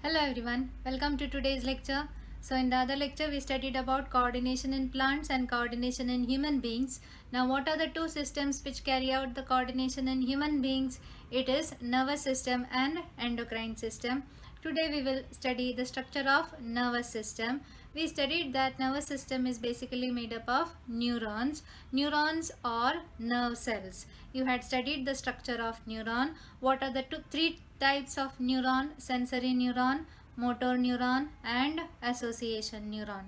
Hello everyone, welcome to today's lecture. So in the other lecture we studied about coordination in plants and coordination in human beings. Now what are the two systems which carry out the coordination in human beings? It is nervous system and endocrine system. Today we will study the structure of nervous system. We studied that nervous system is basically made up of neurons. Neurons or nerve cells. You had studied the structure of neuron. What are the three types of neuron? Sensory neuron, motor neuron and association neuron.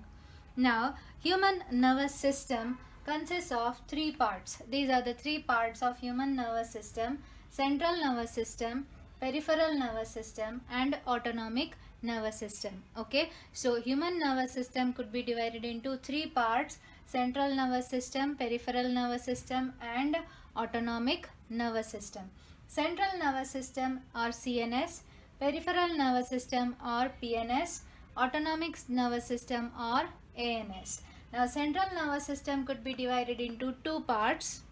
Now, human nervous system consists of three parts. These are the three parts of human nervous system: central nervous system, peripheral nervous system and autonomic nervous system. Okay, so human nervous system could be divided into three parts: central nervous system, peripheral nervous system and autonomic nervous system. Central nervous system or CNS, peripheral nervous system or PNS, autonomic nervous system or ANS. Now central nervous system could be divided into two parts: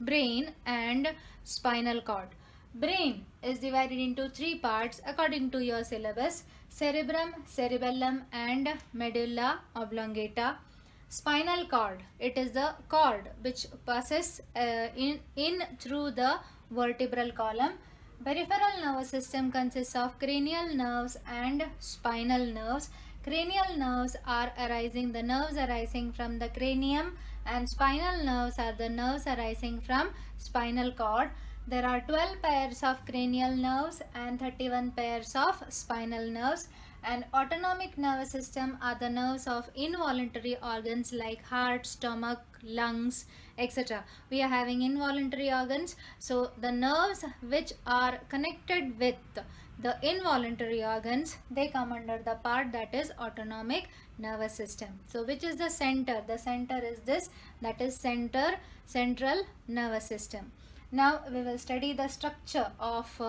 brain and spinal cord. Brain is divided into three parts according to your syllabus: cerebrum, cerebellum and medulla oblongata. Spinal cord, it is the cord which passes in through the vertebral column. Peripheral nervous system consists of cranial nerves and spinal nerves. Cranial nerves are the nerves arising from the cranium, and spinal nerves are the nerves arising from spinal cord. There are 12 pairs of cranial nerves and 31 pairs of spinal nerves. And autonomic nervous system are the nerves of involuntary organs like heart, stomach, lungs, etc. We are having involuntary organs. So the nerves which are connected with the involuntary organs, they come under the part that is autonomic nervous system. So which is the center? The center is this, that is central nervous system. Now we will study the structure of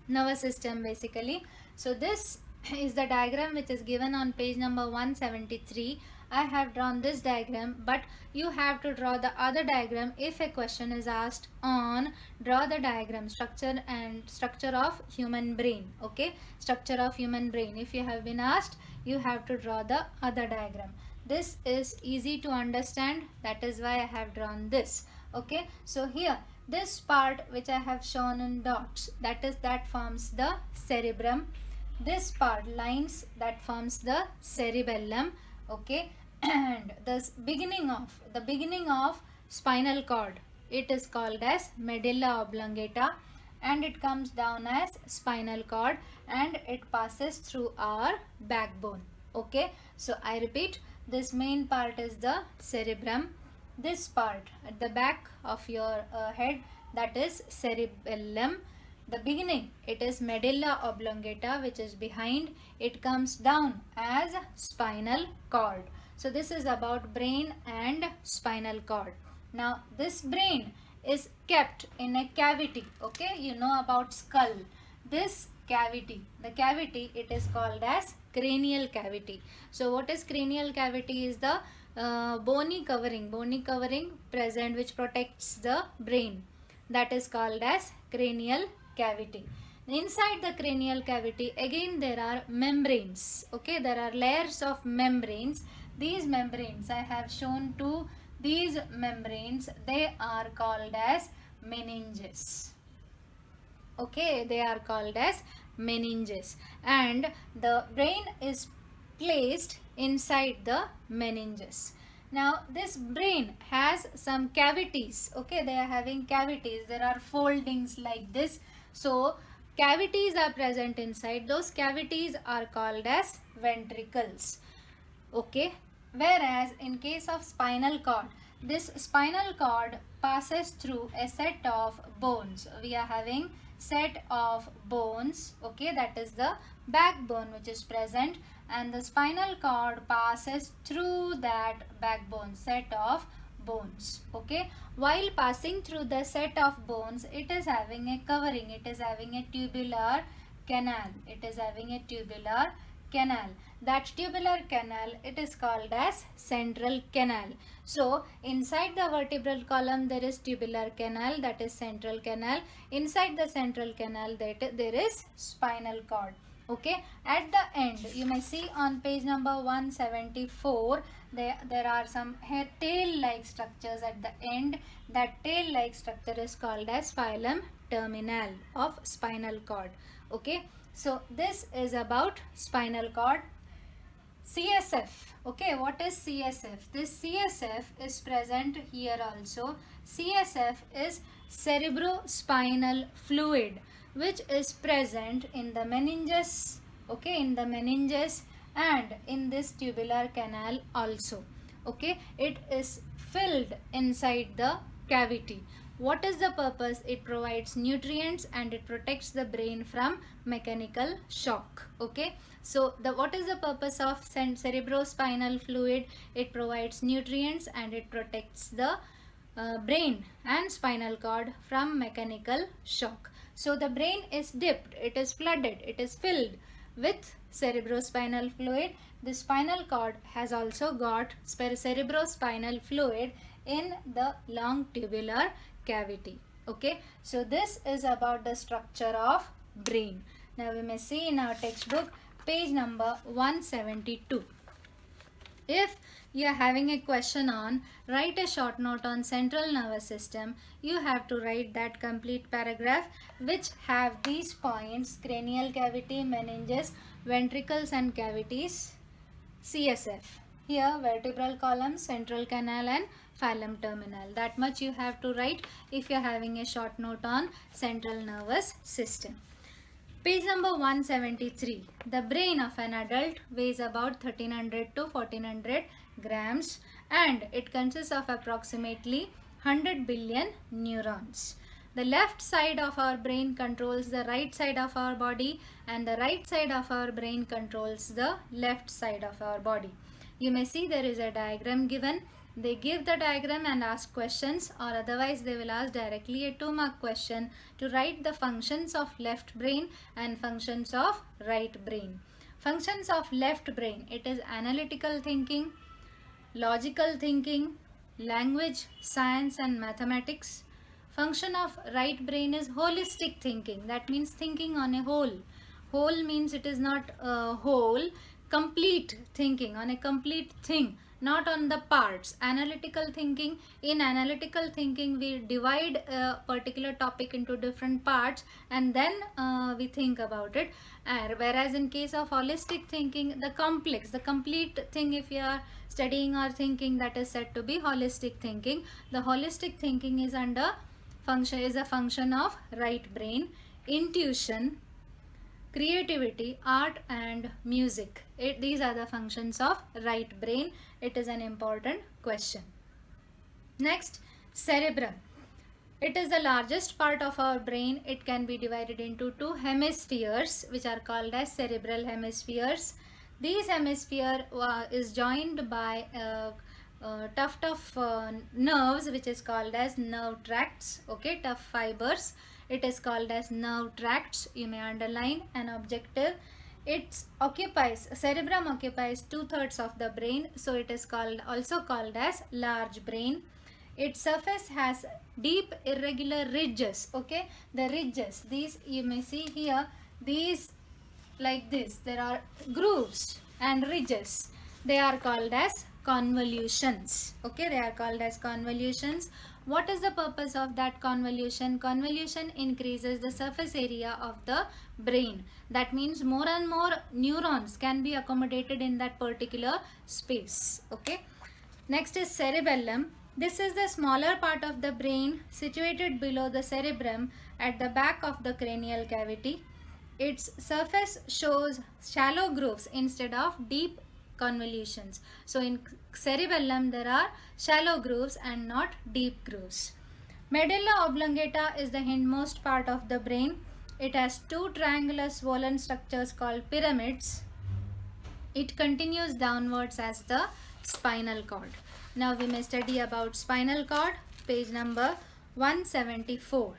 nervous system basically. So this is the diagram which is given on page number 173. I have drawn this diagram, but you have to draw the other diagram if a question is asked on draw the diagram structure of human brain. Okay, structure of human brain. If you have been asked, you have to draw the other diagram. This is easy to understand, that is why I have drawn this. Okay, so here this part which I have shown in dots, that forms the cerebrum. This part lines, that forms the cerebellum. Okay, and the beginning of spinal cord, it is called as medulla oblongata, and it comes down as spinal cord and it passes through our backbone. Okay, so I repeat, this main part is the cerebrum. This part at the back of your head, that is cerebellum. The beginning, it is medulla oblongata, which is behind. It comes down as spinal cord. So this is about brain and spinal cord. Now this brain is kept in a cavity. Okay, you know about skull. This cavity, the cavity, it is called as cranial cavity. So what is cranial cavity? Is the bony covering present which protects the brain, that is called as cranial cavity. Inside the cranial cavity, again there are membranes. Okay, there are layers of membranes. These membranes, I have shown two. These membranes, they are called as meninges. Okay, they are called as meninges, and the brain is placed inside the meninges. Now this brain has some cavities. Okay, they are having cavities. There are foldings like this. So cavities are present inside. Those cavities are called as ventricles. Okay, whereas in case of spinal cord, this spinal cord passes through a set of bones. We are having set of bones. Okay, that is the backbone which is present, and the spinal cord passes through that backbone set of bones. Okay, while passing through the set of bones, it is having a covering, it is having a tubular canal, canal. That tubular canal, it is called as central canal. So inside the vertebral column there is tubular canal, that is central canal. Inside the central canal there is spinal cord. Okay, at the end you may see on page number 174 there are some tail like structures at the end. That tail like structure is called as phylum terminal of spinal cord. Okay, so this is about spinal cord. CSF. Okay, what is CSF? This CSF is present here also. CSF is cerebrospinal fluid, which is present in the meninges, okay, in the meninges and in this tubular canal also. Okay, it is filled inside the cavity. What is the purpose? It provides nutrients and it protects the brain from mechanical shock. Okay, so what is the purpose of cerebrospinal fluid? It provides nutrients and it protects the brain and spinal cord from mechanical shock. So the brain is dipped, it is flooded, it is filled with cerebrospinal fluid. The spinal cord has also got cerebrospinal fluid in the long tubular cavity. Okay, so this is about the structure of brain. Now we may see in our textbook page number 172. If you are having a question on write a short note on central nervous system, you have to write that complete paragraph which have these points: cranial cavity, meninges, ventricles and cavities, CSF. Here vertebral column, central canal and phylum terminal. That much you have to write if you are having a short note on central nervous system. Page number 173. The brain of an adult weighs about 1300 to 1400 grams and it consists of approximately 100 billion neurons. The left side of our brain controls the right side of our body and the right side of our brain controls the left side of our body. You may see there is a diagram given. They give the diagram and ask questions, or otherwise they will ask directly a 2-mark question to write the functions of left brain and functions of right brain. Functions of left brain, it is analytical thinking, logical thinking, language, science and mathematics. Function of right brain is holistic thinking, that means thinking on a whole. Whole means it is not a whole, complete thinking on a complete thing, not on the parts. Analytical thinking, in analytical thinking we divide a particular topic into different parts and then we think about it. Whereas in case of holistic thinking, the complex, the complete thing, if you are studying or thinking, that is said to be holistic thinking. The holistic thinking is under function, is a function of right brain. Intuition, creativity, art and music, these are the functions of right brain. It is an important question. Next, cerebrum. It is the largest part of our brain. It can be divided into 2 hemispheres which are called as cerebral hemispheres. These hemisphere is joined by a tuft of nerves which is called as nerve tracts. Okay, tough fibers. It is called as nerve tracts. You may underline an objective. Cerebrum occupies 2/3 of the brain, so it is also called as large brain. Its surface has deep irregular ridges. Okay, the ridges, these you may see here, these like this, there are grooves and ridges. They are called as convolutions. Okay, they are called as convolutions. What is the purpose of that convolution? Convolution increases the surface area of the brain. That means more and more neurons can be accommodated in that particular space. Okay. Next is cerebellum. This is the smaller part of the brain situated below the cerebrum at the back of the cranial cavity. Its surface shows shallow grooves instead of deep convolutions. So in cerebellum there are shallow grooves and not deep grooves. Medulla oblongata is the hindmost part of the brain. It has 2 triangular swollen structures called pyramids. It continues downwards as the spinal cord. Now we may study about spinal cord, page number 174.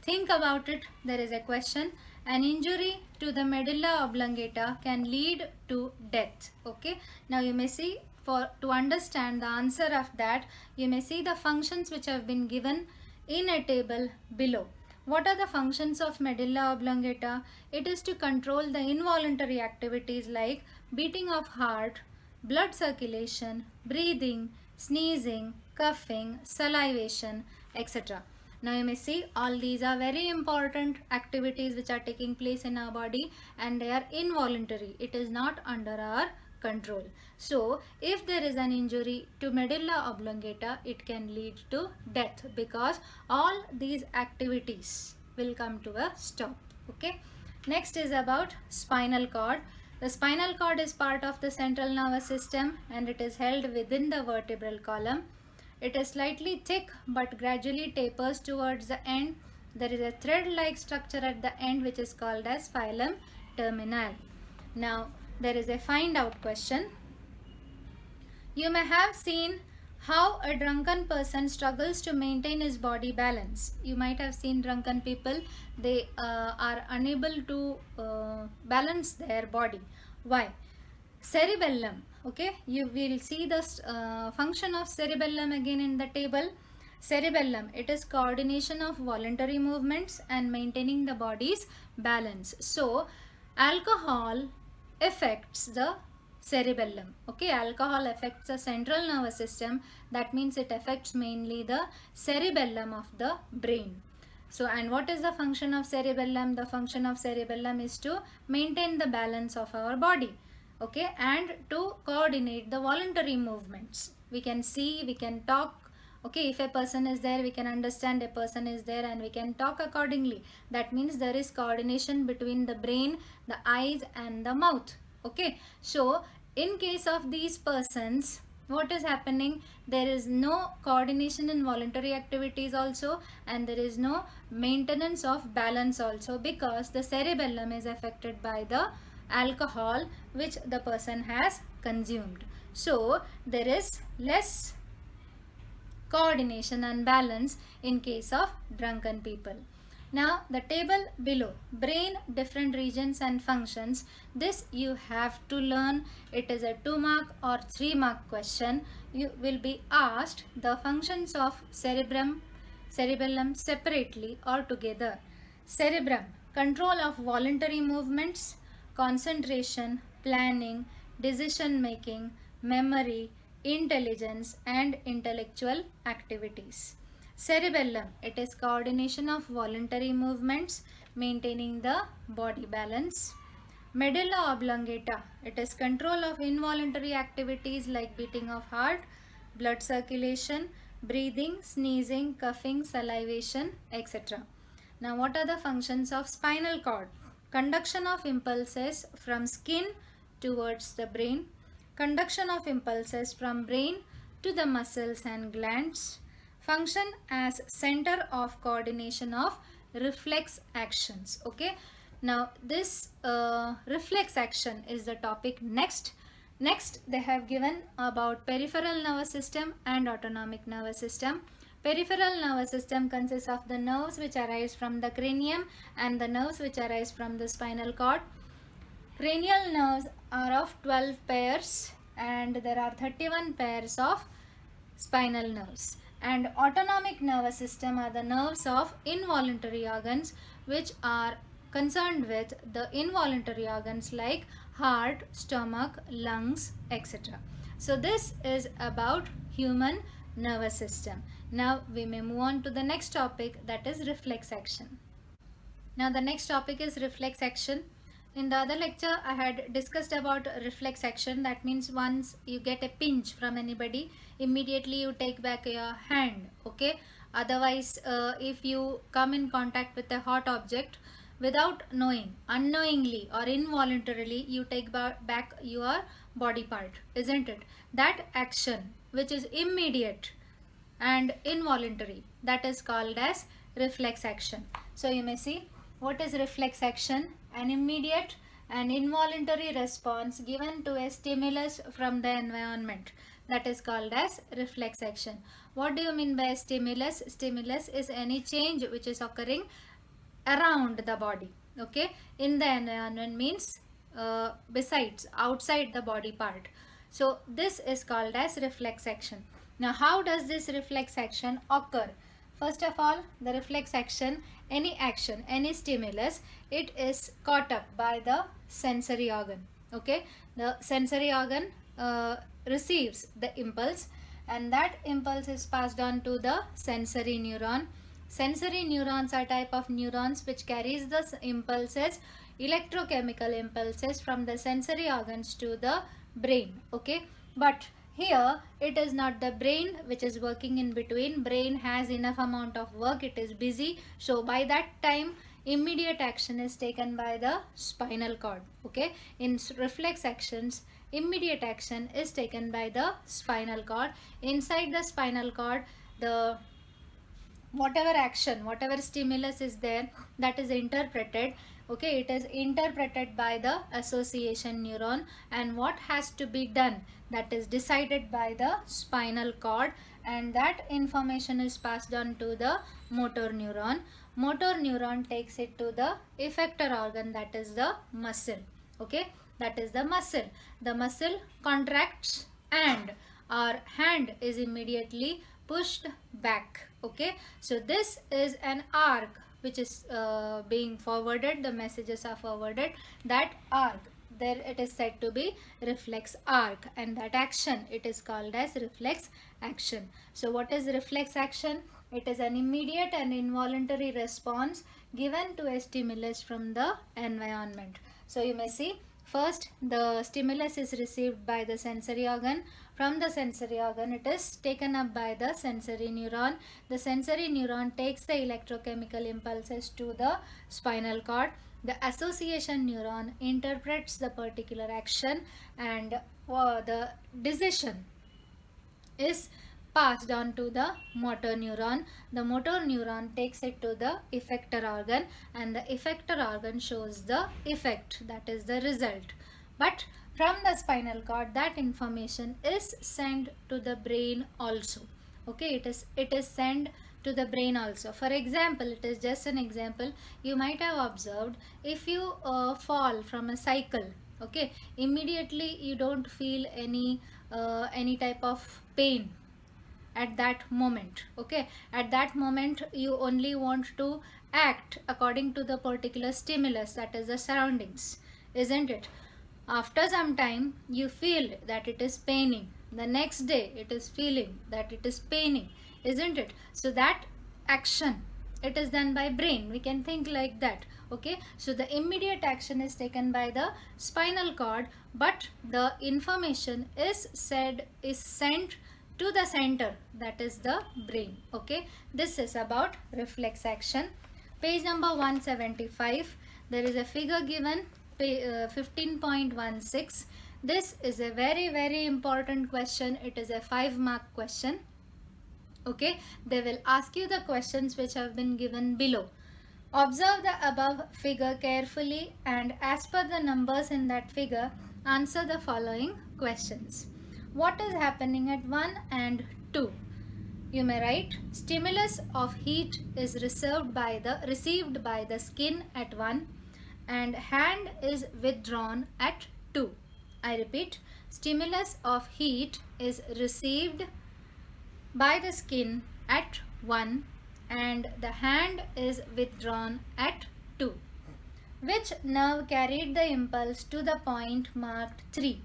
Think about it. There is a question. An injury to the medulla oblongata can lead to death. Okay. Now you may see, to understand the answer of that, you may see the functions which have been given in a table below. What are the functions of medulla oblongata? It is to control the involuntary activities like beating of heart, blood circulation, breathing, sneezing, coughing, salivation, etc. Now you may see all these are very important activities which are taking place in our body, and they are involuntary. It is not under our control. So if there is an injury to medulla oblongata, it can lead to death because all these activities will come to a stop. Okay. Next is about spinal cord. The spinal cord is part of the central nervous system and it is held within the vertebral column. It is slightly thick but gradually tapers towards the end. There is a thread-like structure at the end which is called as filum terminale. Now there is a find out question. You may have seen how a drunken person struggles to maintain his body balance. You might have seen drunken people, they are unable to balance their body. Why? Cerebellum. Okay, you will see the function of cerebellum again in the table. Cerebellum, it is coordination of voluntary movements and maintaining the body's balance. So alcohol affects the cerebellum. Okay, alcohol affects the central nervous system. That means it affects mainly the cerebellum of the brain. So, and what is the function of cerebellum? The function of cerebellum is to maintain the balance of our body. Okay, and to coordinate the voluntary movements. We can see, we can talk. Okay, if a person is there, we can understand a person is there and we can talk accordingly. That means there is coordination between the brain, the eyes and the mouth. Okay, so in case of these persons, what is happening? There is no coordination in voluntary activities also, and there is no maintenance of balance also, because the cerebellum is affected by the alcohol which the person has consumed. So there is less coordination and balance in case of drunken people. Now the table below, brain, different regions and functions. This you have to learn. It is a 2-mark or 3-mark question. You will be asked the functions of cerebellum separately or together. Cerebrum, control of voluntary movements, concentration, planning, decision making, memory, intelligence and intellectual activities. Cerebellum, it is coordination of voluntary movements, maintaining the body balance. Medulla oblongata, it is control of involuntary activities like beating of heart, blood circulation, breathing, sneezing, coughing, salivation, etc. Now what are the functions of spinal cord? Conduction of impulses from skin towards the brain, conduction of impulses from brain to the muscles and glands, function as center of coordination of reflex actions. Okay, now this reflex action is the topic next. Next they have given about peripheral nervous system and autonomic nervous system. Peripheral nervous system consists of the nerves which arise from the cranium and the nerves which arise from the spinal cord. Cranial nerves are of 12 pairs and there are 31 pairs of spinal nerves. And autonomic nervous system are the nerves of involuntary organs which are concerned with the involuntary organs like heart, stomach, lungs, etc. So this is about human nervous system. Now we may move on to the next topic, that is reflex action. Now the next topic is reflex action. In the other lecture I had discussed about reflex action. That means once you get a pinch from anybody, immediately you take back your hand. Okay, otherwise if you come in contact with a hot object without knowing, unknowingly or involuntarily, you take back your body part, isn't it? That action which is immediate and involuntary, that is called as reflex action. So you may see, what is reflex action? An immediate and involuntary response given to a stimulus from the environment, that is called as reflex action. What do you mean by stimulus? Stimulus is any change which is occurring around the body. Okay, in the environment means besides, outside the body part. So this is called as reflex action. Now how does this reflex action occur? First of all, the reflex action, any stimulus, it is caught up by the sensory organ. Okay, the sensory organ receives the impulse, and that impulse is passed on to the sensory neuron. Sensory neurons are type of neurons which carries the impulses, electrochemical impulses from the sensory organs to the brain. Okay, but here it is not the brain which is working in between. Brain has enough amount of work, it is busy, so by that time immediate action is taken by the spinal cord. Okay, in reflex actions, immediate action is taken by the spinal cord. Inside the spinal cord, the whatever action, whatever stimulus is there, that is interpreted. Okay, it is interpreted by the association neuron, and what has to be done, that is decided by the spinal cord, and that information is passed on to the motor neuron. Motor neuron takes it to the effector organ, that is the muscle. Okay, that is the muscle. The muscle contracts and our hand is immediately pushed back. Okay, so this is an arc which is being forwarded, the messages are forwarded. That arc, there it is said to be reflex arc, and that action, it is called as reflex action. So what is reflex action? It is an immediate and involuntary response given to a stimulus from the environment. So you may see, first the stimulus is received by the sensory organ. From the sensory organ, it is taken up by the sensory neuron. The sensory neuron takes the electrochemical impulses to the spinal cord. The association neuron interprets the particular action, and the decision is passed on to the motor neuron. The motor neuron takes it to the effector organ, and the effector organ shows the effect, that is the result. But from the spinal cord, that information is sent to the brain also. Okay, it is sent to the brain also. For example, it is just an example, you might have observed, if you fall from a cycle, okay, immediately you don't feel any type of pain at that moment. Okay, at that moment you only want to act according to the particular stimulus, that is the surroundings, isn't it? After some time you feel that it is paining, the next day it is feeling that it is paining, isn't it? So that action, it is done by brain, we can think like that. Okay, so the immediate action is taken by the spinal cord, but the information is sent to the center, that is the brain. Okay, this is about reflex action. Page number 175, there is a figure given, 15.16. This is a very important question. It is a 5-mark question. Okay, they will ask you the questions which have been given below. Observe the above figure carefully, and as per the numbers in that figure, answer the following questions. What is happening at 1 and 2? You may write, stimulus of heat is received by the skin at 1, and hand is withdrawn at 2. I repeat, stimulus of heat is received by the skin at 1, and the hand is withdrawn at 2. Which nerve carried the impulse to the point marked 3?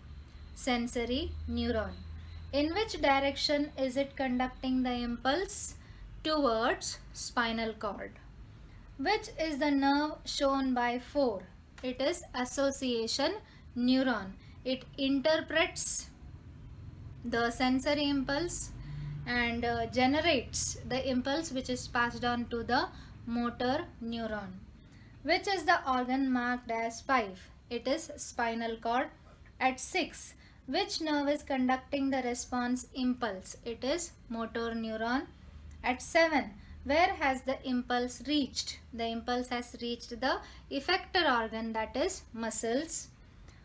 Sensory neuron. In which direction is it conducting the impulse? Towards spinal cord. Which is the nerve shown by 4? It is association neuron. It interprets the sensory impulse and generates the impulse which is passed on to the motor neuron. Which is the organ marked as 5? It is spinal cord. At 6, which nerve is conducting the response impulse? It is motor neuron. At 7, where has the impulse reached? The impulse has reached the effector organ, that is muscles.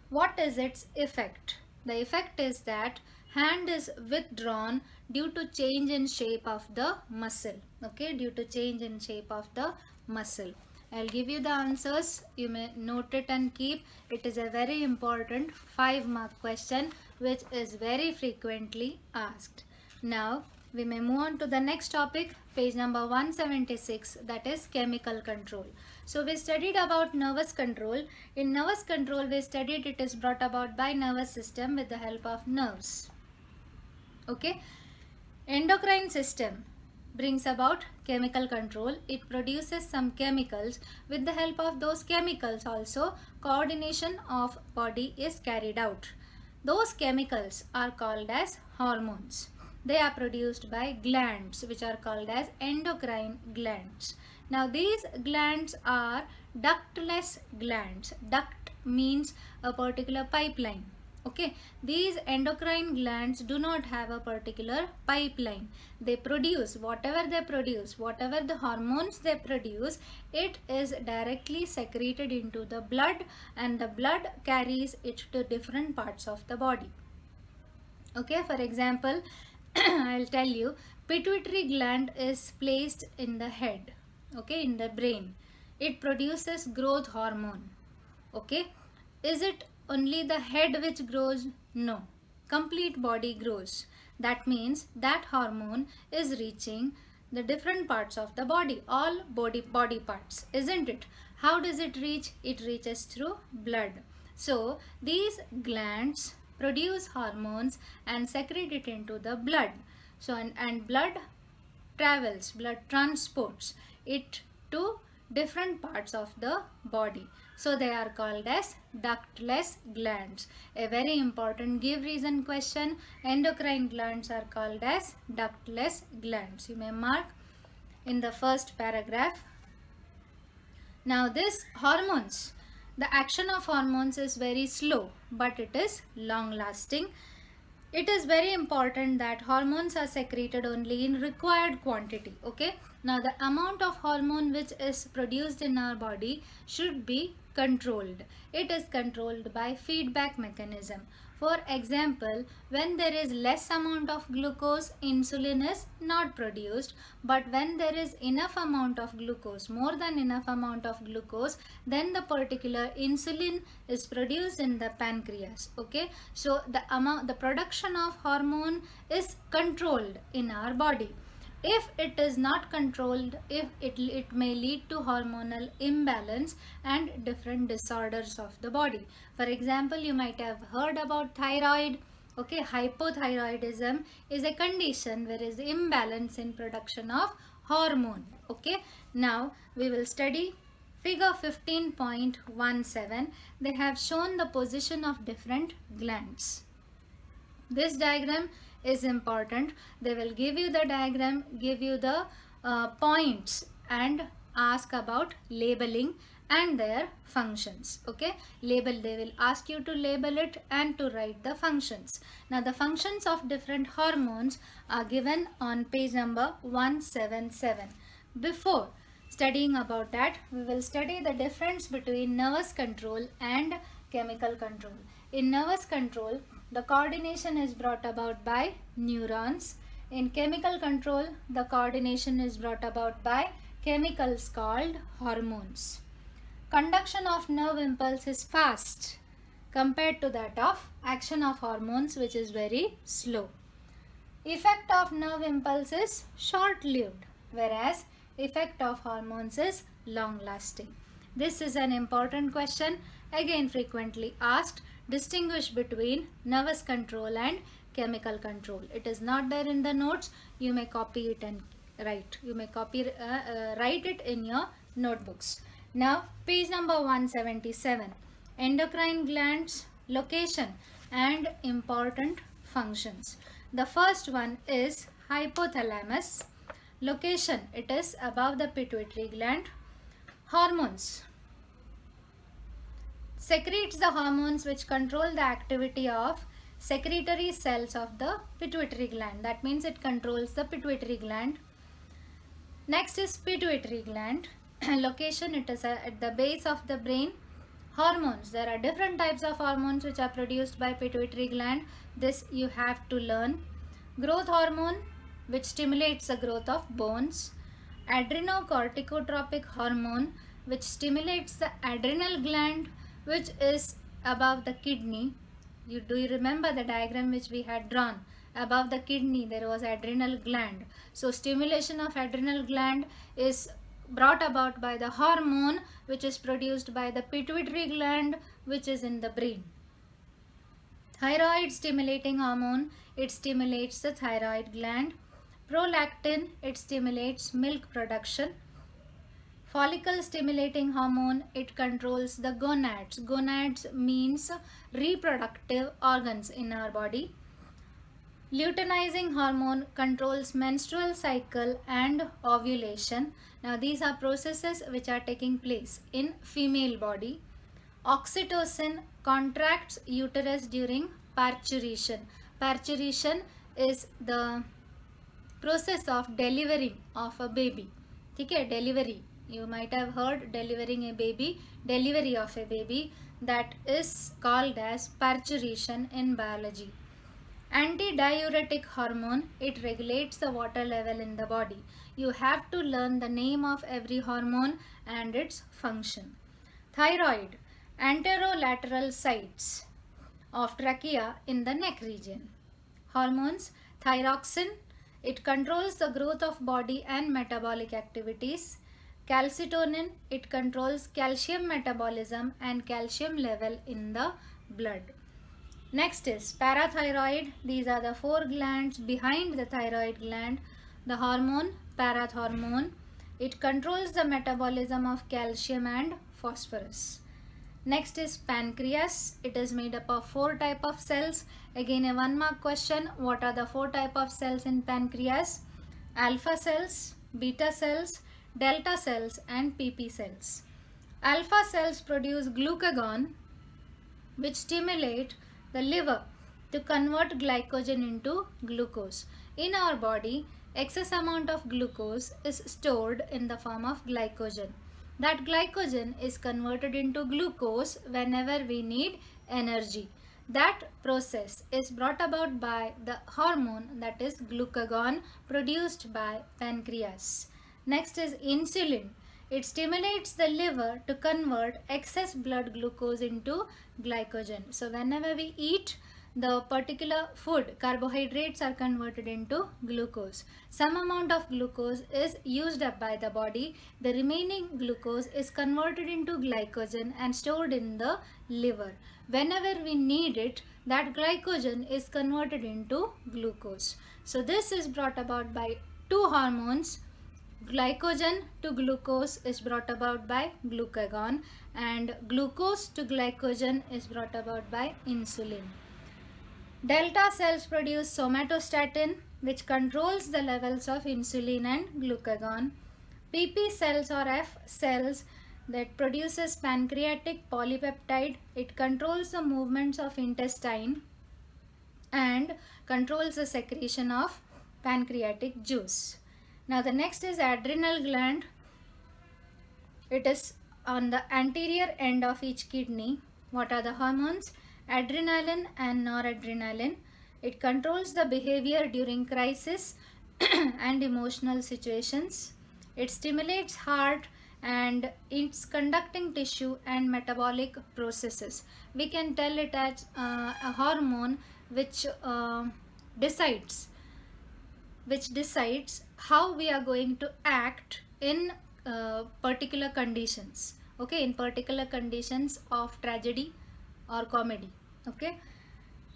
What is its effect? The effect is that hand is withdrawn due to change in shape of the muscle. Okay, due to change in shape of the muscle. I'll give you the answers. You may note it and keep. It is a very important 5-mark question which is very frequently asked. Now we may move on to the next topic, page number 176, that is chemical control. So we studied about nervous control. In nervous control we studied it is brought about by nervous system with the help of nerves. Okay. Endocrine system brings about chemical control. It produces some chemicals. With the help of those chemicals also coordination of body is carried out. Those chemicals are called as hormones. They are produced by glands which are called as endocrine glands. Now these glands are ductless glands. Duct means a particular pipeline. Okay, these endocrine glands do not have a particular pipeline. They produce whatever the hormones they produce, it is directly secreted into the blood and the blood carries it to different parts of the body. Okay, for example, I'll tell you, pituitary gland is placed in the head, okay, in the brain. It produces growth hormone. Okay, is it only the head which grows? No, complete body grows. That means that hormone is reaching the different parts of the body, all body parts, isn't it? How does it reach? It reaches through blood. So these glands produce hormones and secrete it into the blood. So and blood travels, blood transports it to different parts of the body. So they are called as ductless glands. A very important give reason question. Endocrine glands are called as ductless glands. You may mark in the first paragraph. Now this hormones, the action of hormones is very slow, but it is long lasting. It is very important that hormones are secreted only in required quantity. Okay, now the amount of hormone which is produced in our body should be controlled. It is controlled by feedback mechanism. For example, when there is less amount of glucose, insulin is not produced, but when there is enough amount of glucose, more than enough amount of glucose, then the particular insulin is produced in the pancreas. Okay, so the production of hormone is controlled in our body. If it is not controlled, it may lead to hormonal imbalance and different disorders of the body. For example, you might have heard about thyroid. Okay, hypothyroidism is a condition where there is imbalance in production of hormone. Okay, now we will study figure 15.17. They have shown the position of different glands. This diagram is important. They will give you the diagram, give you the points and ask about labeling and their functions. Okay, they will ask you to label it and to write the functions. Now the functions of different hormones are given on page number 177. Before studying about that, we will study the difference between nervous control and chemical control. In nervous control, the coordination is brought about by neurons. In chemical control, the coordination is brought about by chemicals called hormones. Conduction of nerve impulse is fast compared to that of action of hormones, which is very slow. Effect of nerve impulse is short-lived, whereas effect of hormones is long-lasting. This is an important question, again frequently asked. Distinguish between nervous control and chemical control. It is not there in the notes. You may copy it and write. You may write it in your notebooks. Now page number 177. Endocrine glands, location and important functions. The first one is hypothalamus. Location, it is above the pituitary gland. Hormones. Secretes the hormones which control the activity of secretory cells of the pituitary gland. That means it controls the pituitary gland. Next is pituitary gland. Location, it is at the base of the brain. Hormones, there are different types of hormones which are produced by pituitary gland. This you have to learn. Growth hormone, which stimulates the growth of bones. Adrenocorticotropic hormone, which stimulates the adrenal gland, which is above the kidney. Do you remember the diagram which we had drawn? Above the kidney there was adrenal gland. So stimulation of adrenal gland is brought about by the hormone which is produced by the pituitary gland, which is in the brain. Thyroid stimulating hormone, it stimulates the thyroid gland. Prolactin, it stimulates milk production. Follicle stimulating hormone, it controls the gonads. Gonads means reproductive organs in our body. Luteinizing hormone controls menstrual cycle and ovulation. Now these are processes which are taking place in female body. Oxytocin contracts uterus during parturition. Parturition is the process of delivering of a baby. Okay, delivery. You might have heard delivering a baby, delivery of a baby, that is called as parturition in biology. Antidiuretic hormone, it regulates the water level in the body. You have to learn the name of every hormone and its function. Thyroid, anterolateral sites of trachea in the neck region. Hormones, thyroxine, it controls the growth of body and metabolic activities. Calcitonin, it controls calcium metabolism and calcium level in the blood. Next is parathyroid. These are the 4 glands behind the thyroid gland. The hormone, parathormone, it controls the metabolism of calcium and phosphorus. Next is pancreas. It is made up of 4 types of cells. Again a 1 mark question. What are the 4 types of cells in pancreas? Alpha cells, beta cells, delta cells and PP cells. Alpha cells produce glucagon, which stimulate the liver to convert glycogen into glucose. In our body, excess amount of glucose is stored in the form of glycogen. That glycogen is converted into glucose whenever we need energy. That process is brought about by the hormone, that is glucagon, produced by pancreas. Next is insulin. It stimulates the liver to convert excess blood glucose into glycogen. So whenever we eat the particular food, carbohydrates are converted into glucose. Some amount of glucose is used up by the body. The remaining glucose is converted into glycogen and stored in the liver. Whenever we need it, that glycogen is converted into glucose. So this is brought about by 2 hormones. Glycogen to glucose is brought about by glucagon, and glucose to glycogen is brought about by insulin. Delta cells produce somatostatin, which controls the levels of insulin and glucagon. PP cells or F cells, that produces pancreatic polypeptide. It controls the movements of intestine and controls the secretion of pancreatic juice. Now the next is adrenal gland. It is on the anterior end of each kidney. What are the hormones? Adrenaline and noradrenaline. It controls the behavior during crisis and emotional situations. It stimulates heart and its conducting tissue and metabolic processes. We can tell it as a hormone which decides how we are going to act in particular conditions. Okay, in particular conditions of tragedy or comedy. Okay,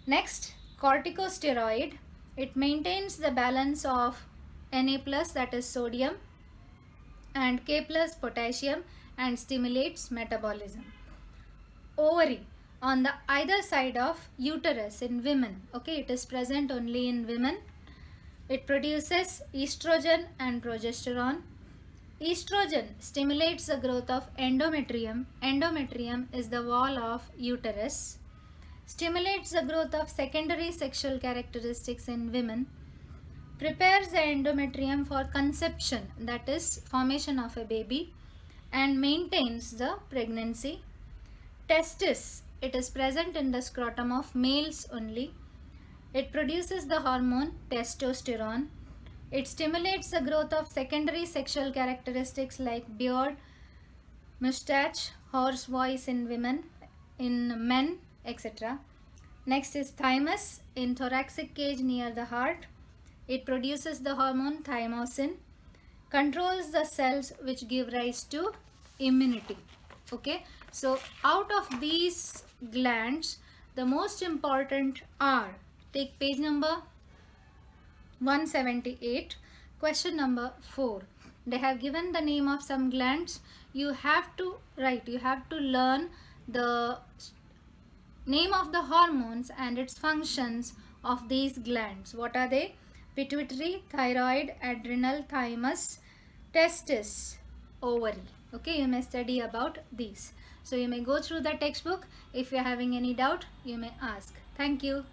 next, corticosteroid. It maintains the balance of Na plus, that is sodium, and K plus, potassium, and stimulates metabolism. Ovary, on the either side of uterus in women. Okay, it is present only in women. It produces estrogen and progesterone. Estrogen stimulates the growth of endometrium. Endometrium is the wall of uterus. Stimulates the growth of secondary sexual characteristics in women. Prepares the endometrium for conception, that is formation of a baby, and maintains the pregnancy. Testis, it is present in the scrotum of males only. It produces the hormone testosterone. It stimulates the growth of secondary sexual characteristics like beard, mustache, hoarse voice in women, in men, etc. Next is thymus in thoracic cage near the heart. It produces the hormone thymosin, controls the cells which give rise to immunity. Okay, so out of these glands, the most important are, take page number 178, question number 4. They have given the name of some glands. You have to write, you have to learn the name of the hormones and its functions of these glands. What are they? Pituitary, thyroid, adrenal, thymus, testis, ovary. Okay, you may study about these. So you may go through the textbook. If you are having any doubt, you may ask. Thank you.